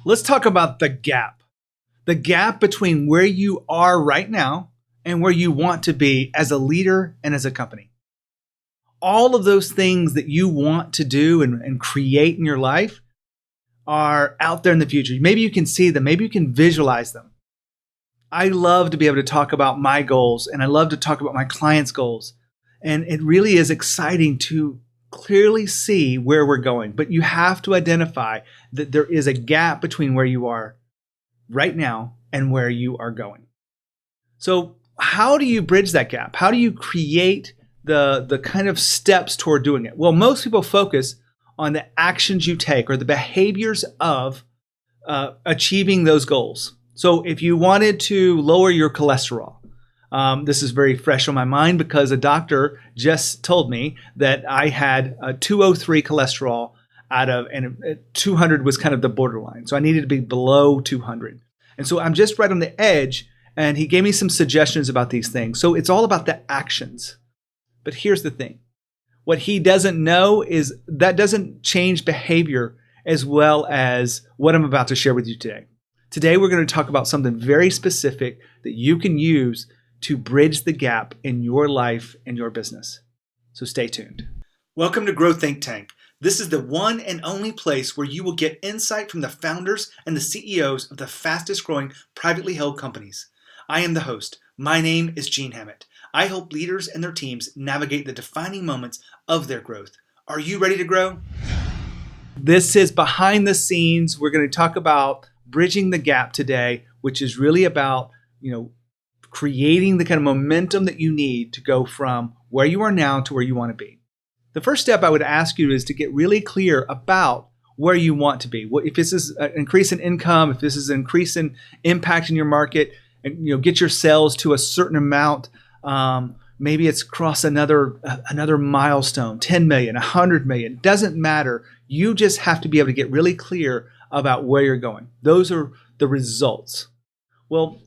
Let's talk about the gap between where you are right now and where you want to be as a leader and as a company. All of those things that you want to do and create in your life are out there in the future. Maybe you can see them. Maybe you can visualize them. I love to be able to talk about my goals, and I love to talk about my clients' goals. And it really is exciting to clearly see where we're going. But you have to identify that there is a gap between where you are right now and where you are going. So how do you bridge that gap? How do you create the kind of steps toward doing it? Well, most people focus on the actions you take or the behaviors of achieving those goals. So if you wanted to lower your cholesterol, this is very fresh on my mind because a doctor just told me that I had a 203 cholesterol and 200 was kind of the borderline. So I needed to be below 200. And so I'm just right on the edge, and he gave me some suggestions about these things. So it's all about the actions. But here's the thing. What he doesn't know is that doesn't change behavior as well as what I'm about to share with you today. Today, we're going to talk about something very specific that you can use to bridge the gap in your life and your business. So stay tuned. Welcome to Grow Think Tank. This is the one and only place where you will get insight from the founders and the CEOs of the fastest growing privately held companies. I am the host. My name is Gene Hammett. I help leaders and their teams navigate the defining moments of their growth. Are you ready to grow? This is behind the scenes. We're going to talk about bridging the gap today, which is really about, creating the kind of momentum that you need to go from where you are now to where you want to be. The first step I would ask you is to get really clear about where you want to be. If this is an increase in income, if this is an increase in impact in your market, and get your sales to a certain amount. Maybe it's cross another milestone, 10 million, 100 million. Doesn't matter. You just have to be able to get really clear about where you're going. Those are the results. Well,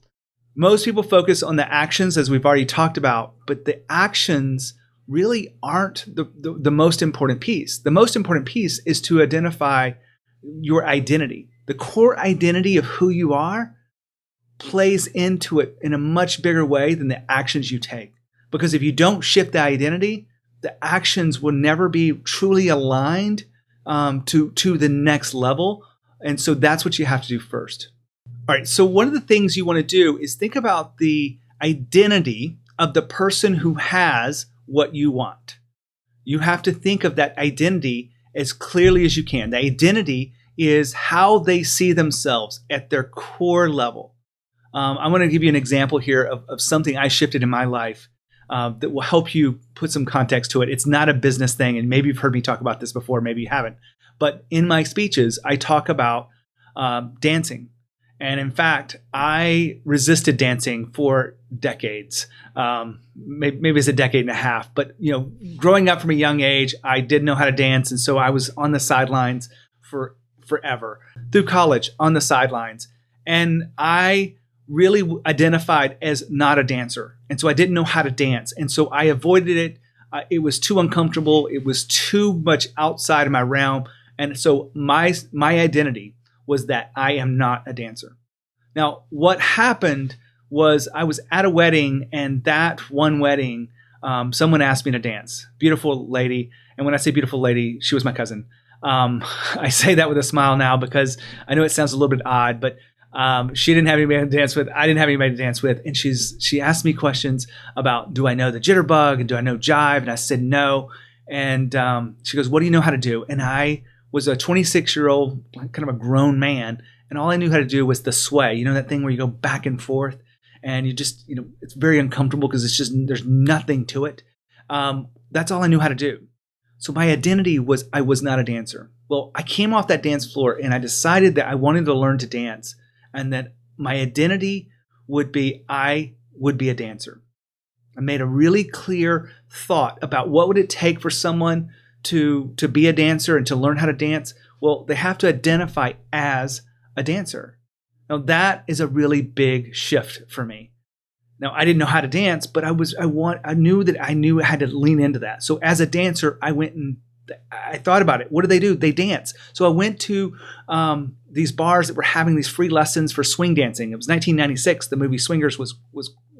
most people focus on the actions, as we've already talked about, but the actions really aren't the most important piece. The most important piece is to identify your identity. The core identity of who you are plays into it in a much bigger way than the actions you take. Because if you don't shift the identity, the actions will never be truly aligned to the next level. And so that's what you have to do first. All right, so one of the things you want to do is think about the identity of the person who has what you want. You have to think of that identity as clearly as you can. The identity is how they see themselves at their core level. I'm going to give you an example here of something I shifted in my life that will help you put some context to it. It's not a business thing, and maybe you've heard me talk about this before, maybe you haven't. But in my speeches, I talk about dancing. And in fact, I resisted dancing for decades. Maybe it's a decade and a half. But growing up from a young age, I didn't know how to dance, and so I was on the sidelines for forever. Through college, on the sidelines, and I really identified as not a dancer. And so I didn't know how to dance. And so I avoided it. It was too uncomfortable. It was too much outside of my realm. And so my identity was that I am not a dancer. Now, what happened was I was at a wedding, and that one wedding, someone asked me to dance. Beautiful lady. And when I say beautiful lady, she was my cousin. I say that with a smile now because I know it sounds a little bit odd, but she didn't have anybody to dance with. I didn't have anybody to dance with. And she asked me questions about, do I know the jitterbug and do I know jive? And I said, no. And she goes, what do you know how to do? And I was a 26-year-old, kind of a grown man. And all I knew how to do was the sway, that thing where you go back and forth and you just, it's very uncomfortable because it's just, there's nothing to it. That's all I knew how to do. So my identity was, I was not a dancer. Well, I came off that dance floor and I decided that I wanted to learn to dance. And that my identity would be, I would be a dancer. I made a really clear thought about what would it take for someone to be a dancer and to learn how to dance. Well, they have to identify as a dancer. Now that is a really big shift for me. Now I didn't know how to dance, but I knew I had to lean into that. So as a dancer, I went and I thought about it. What do? They dance. So I went to these bars that were having these free lessons for swing dancing. It was 1996. The movie Swingers was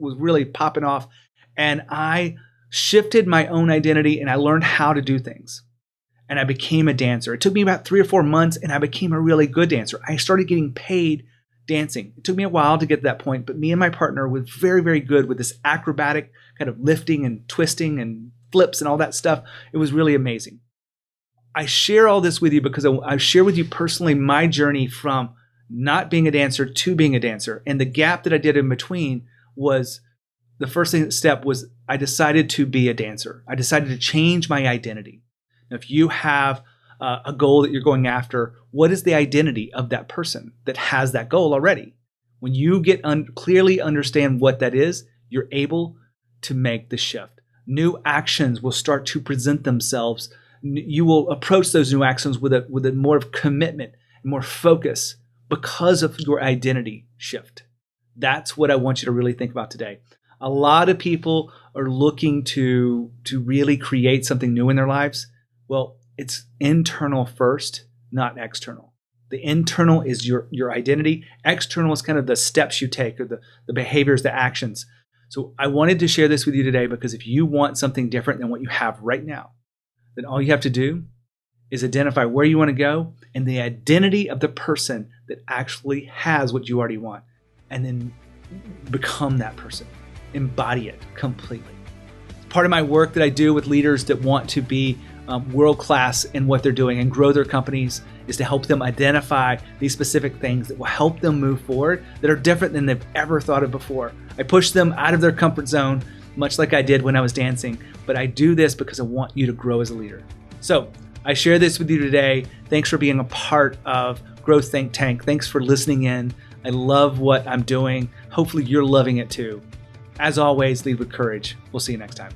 really popping off. And I shifted my own identity and I learned how to do things. And I became a dancer. It took me about 3 or 4 months and I became a really good dancer. I started getting paid dancing. It took me a while to get to that point, but me and my partner were very, very good with this acrobatic kind of lifting and twisting and flips and all that stuff. It was really amazing. I share all this with you because I share with you personally my journey from not being a dancer to being a dancer. And the gap that I did in between was the first step was I decided to be a dancer. I decided to change my identity. Now, if you have a goal that you're going after, what is the identity of that person that has that goal already? When you get clearly understand what that is, you're able to make the shift. New actions will start to present themselves. You will approach those new actions with a more of commitment and more focus because of your identity shift. That's what I want you to really think about today. A lot of people are looking to really create something new in their lives. Well, it's internal first, not external. The internal is your identity. External is kind of the steps you take or the behaviors, the actions. So I wanted to share this with you today because if you want something different than what you have right now, then all you have to do is identify where you want to go and the identity of the person that actually has what you already want, and then become that person. Embody it completely. Part of my work that I do with leaders that want to be world-class in what they're doing and grow their companies is to help them identify these specific things that will help them move forward that are different than they've ever thought of before. I push them out of their comfort zone, much like I did when I was dancing, but I do this because I want you to grow as a leader. So I share this with you today. Thanks for being a part of Growth Think Tank. Thanks for listening in. I love what I'm doing. Hopefully you're loving it too. As always, lead with courage. We'll see you next time.